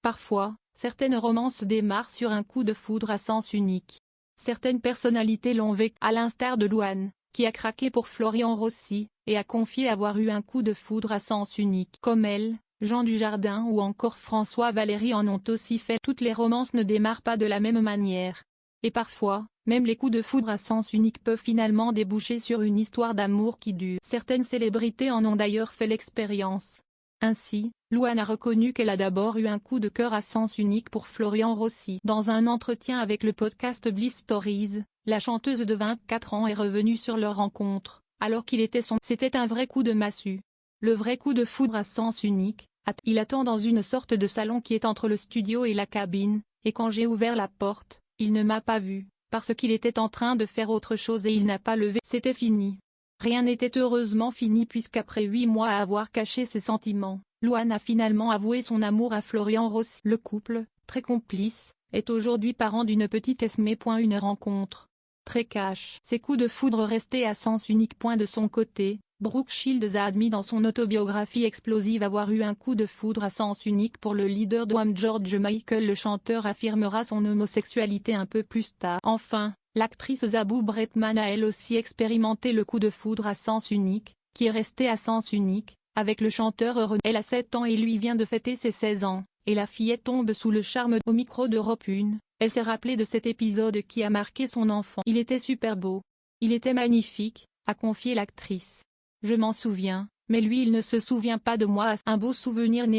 Parfois, certaines romances démarrent sur un coup de foudre à sens unique. Certaines personnalités l'ont vécu, à l'instar de Louane, qui a craqué pour Florian Rossi, et a confié avoir eu un coup de foudre à sens unique. Comme elle, Jean Dujardin ou encore François Valéry en ont aussi fait. Toutes les romances ne démarrent pas de la même manière. Et parfois, même les coups de foudre à sens unique peuvent finalement déboucher sur une histoire d'amour qui dure. Certaines célébrités en ont d'ailleurs fait l'expérience. Ainsi, Louane a reconnu qu'elle a d'abord eu un coup de cœur à sens unique pour Florian Rossi. Dans un entretien avec le podcast Bliss Stories, la chanteuse de 24 ans est revenue sur leur rencontre, alors qu'il était C'était un vrai coup de massue. Le vrai coup de foudre à sens unique. Il attend dans une sorte de salon qui est entre le studio et la cabine, et quand j'ai ouvert la porte, il ne m'a pas vu, parce qu'il était en train de faire autre chose et il n'a pas levé. C'était fini. Rien n'était heureusement fini puisqu'après 8 mois à avoir caché ses sentiments, Louane a finalement avoué son amour à Florian Rossi. Le couple, très complice, est aujourd'hui parent d'une petite Esmé. Une rencontre très cash. Ces coups de foudre restés à sens unique. De son côté, Brooke Shields a admis dans son autobiographie explosive avoir eu un coup de foudre à sens unique pour le leader d'Wham George Michael. Le chanteur affirmera son homosexualité un peu plus tard. Enfin, l'actrice Zabou Bretman a elle aussi expérimenté le coup de foudre à sens unique, qui est resté à sens unique, avec le chanteur René. Elle a 7 ans et lui vient de fêter ses 16 ans, et la fillette tombe sous le charme. Au micro d'Europe 1, elle s'est rappelée de cet épisode qui a marqué son enfant. Il était super beau. Il était magnifique, a confié l'actrice. Je m'en souviens, mais lui il ne se souvient pas de moi. Un beau souvenir né